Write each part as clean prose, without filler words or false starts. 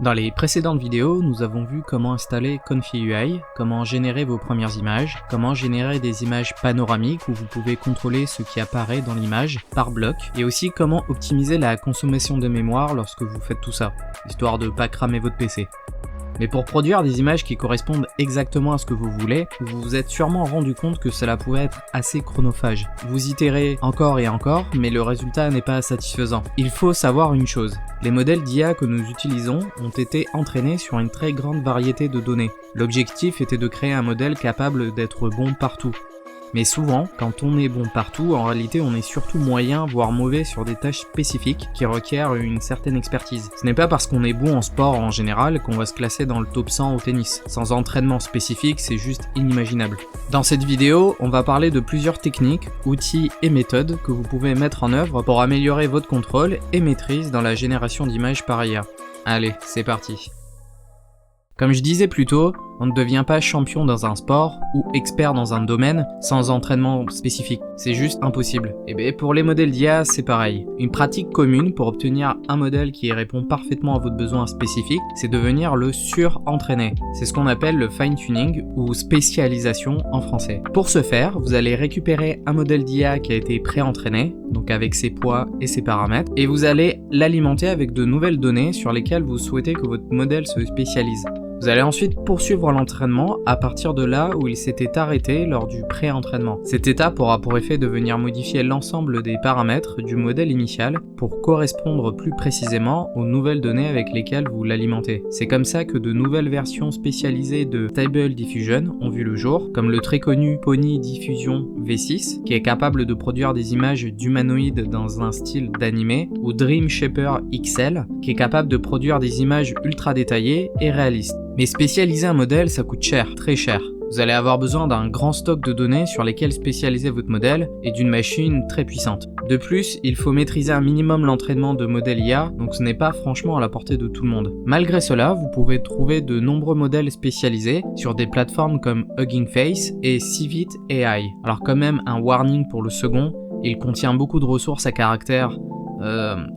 Dans les précédentes vidéos, nous avons vu comment installer Confi.ui, comment générer vos premières images, comment générer des images panoramiques où vous pouvez contrôler ce qui apparaît dans l'image par bloc, et aussi comment optimiser la consommation de mémoire lorsque vous faites tout ça, histoire de pas cramer votre PC. Mais pour produire des images qui correspondent exactement à ce que vous voulez, vous vous êtes sûrement rendu compte que cela pouvait être assez chronophage. Vous itérez encore et encore, mais le résultat n'est pas satisfaisant. Il faut savoir une chose, les modèles d'IA que nous utilisons ont été entraînés sur une très grande variété de données. L'objectif était de créer un modèle capable d'être bon partout. Mais souvent, quand on est bon partout, en réalité on est surtout moyen, voire mauvais sur des tâches spécifiques qui requièrent une certaine expertise. Ce n'est pas parce qu'on est bon en sport en général qu'on va se classer dans le top 100 au tennis. Sans entraînement spécifique, c'est juste inimaginable. Dans cette vidéo, on va parler de plusieurs techniques, outils et méthodes que vous pouvez mettre en œuvre pour améliorer votre contrôle et maîtrise dans la génération d'images par IA. Allez, c'est parti. Comme je disais plus tôt, on ne devient pas champion dans un sport ou expert dans un domaine sans entraînement spécifique. C'est juste impossible. Et bien pour les modèles d'IA, c'est pareil. Une pratique commune pour obtenir un modèle qui répond parfaitement à votre besoin spécifique, c'est de venir le surentraîner. C'est ce qu'on appelle le fine-tuning ou spécialisation en français. Pour ce faire, vous allez récupérer un modèle d'IA qui a été pré-entraîné, donc avec ses poids et ses paramètres, et vous allez l'alimenter avec de nouvelles données sur lesquelles vous souhaitez que votre modèle se spécialise. Vous allez ensuite poursuivre l'entraînement à partir de là où il s'était arrêté lors du pré-entraînement. Cette étape aura pour effet de venir modifier l'ensemble des paramètres du modèle initial pour correspondre plus précisément aux nouvelles données avec lesquelles vous l'alimentez. C'est comme ça que de nouvelles versions spécialisées de Stable Diffusion ont vu le jour, comme le très connu Pony Diffusion V6, qui est capable de produire des images d'humanoïdes dans un style d'animé, ou Dream Shaper XL, qui est capable de produire des images ultra détaillées et réalistes. Mais spécialiser un modèle, ça coûte cher, très cher. Vous allez avoir besoin d'un grand stock de données sur lesquelles spécialiser votre modèle et d'une machine très puissante. De plus, il faut maîtriser un minimum l'entraînement de modèles IA, donc ce n'est pas franchement à la portée de tout le monde. Malgré cela, vous pouvez trouver de nombreux modèles spécialisés sur des plateformes comme Hugging Face et Civit AI. Alors quand même un warning pour le second, il contient beaucoup de ressources à caractère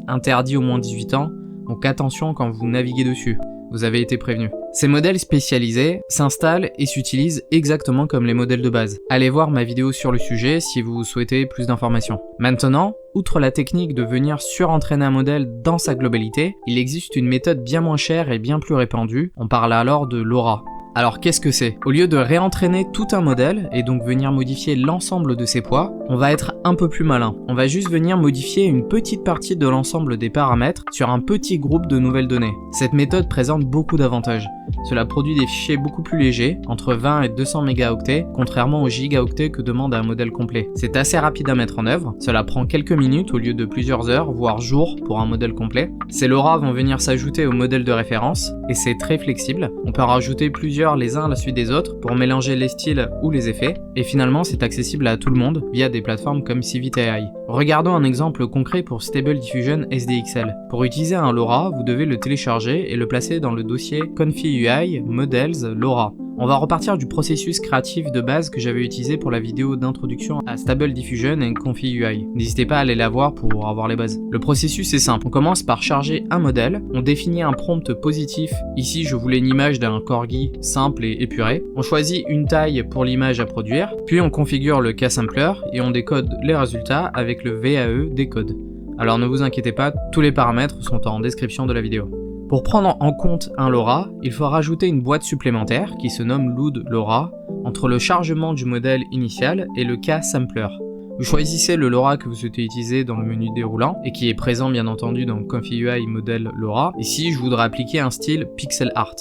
interdit aux moins de 18 ans, donc attention quand vous naviguez dessus. Vous avez été prévenu. Ces modèles spécialisés s'installent et s'utilisent exactement comme les modèles de base. Allez voir ma vidéo sur le sujet si vous souhaitez plus d'informations. Maintenant, outre la technique de venir surentraîner un modèle dans sa globalité, il existe une méthode bien moins chère et bien plus répandue. On parle alors de LoRa. Alors qu'est-ce que c'est? Au lieu de réentraîner tout un modèle et donc venir modifier l'ensemble de ses poids, on va être un peu plus malin. On va juste venir modifier une petite partie de l'ensemble des paramètres sur un petit groupe de nouvelles données. Cette méthode présente beaucoup d'avantages. Cela produit des fichiers beaucoup plus légers, entre 20 et 200 mégaoctets, contrairement aux gigaoctets que demande un modèle complet. C'est assez rapide à mettre en œuvre, cela prend quelques minutes au lieu de plusieurs heures, voire jours pour un modèle complet. Ces LoRa vont venir s'ajouter au modèle de référence, et c'est très flexible. On peut en rajouter plusieurs les uns à la suite des autres pour mélanger les styles ou les effets, et finalement c'est accessible à tout le monde via des plateformes comme Civit AI. Regardons un exemple concret pour Stable Diffusion SDXL. Pour utiliser un LoRa, vous devez le télécharger et le placer dans le dossier Confi.ui Models LoRa. On va repartir du processus créatif de base que j'avais utilisé pour la vidéo d'introduction à Stable Diffusion et Confi.ui. N'hésitez pas à aller la voir pour avoir les bases. Le processus est simple. On commence par charger un modèle, on définit un prompt positif. Ici, je voulais une image d'un corgi simple et épuré. On choisit une taille pour l'image à produire, puis on configure le K-Sampler et on décode les résultats avec le VAE décode. Alors ne vous inquiétez pas, tous les paramètres sont en description de la vidéo. Pour prendre en compte un LoRa, il faut rajouter une boîte supplémentaire qui se nomme Load LoRa entre le chargement du modèle initial et le K-Sampler. Vous choisissez le LoRa que vous souhaitez utiliser dans le menu déroulant et qui est présent bien entendu dans Confi.ui Model LoRa. Ici, je voudrais appliquer un style pixel art.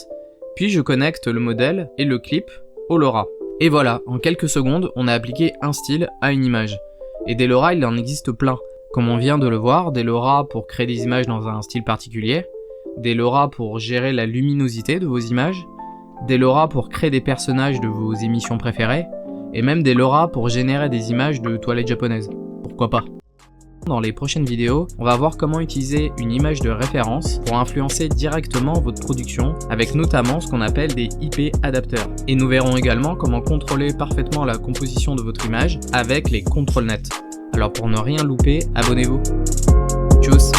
Puis je connecte le modèle et le clip au LoRa. Et voilà, en quelques secondes, on a appliqué un style à une image. Et des LoRa, il en existe plein. Comme on vient de le voir, des LoRa pour créer des images dans un style particulier, des LoRa pour gérer la luminosité de vos images, des LoRa pour créer des personnages de vos émissions préférées, et même des LoRa pour générer des images de toilettes japonaises. Pourquoi pas? Dans les prochaines vidéos, on va voir comment utiliser une image de référence pour influencer directement votre production, avec notamment ce qu'on appelle des IP adapteurs. Et nous verrons également comment contrôler parfaitement la composition de votre image avec les contrôles nets. Alors pour ne rien louper, abonnez-vous. Tchuss!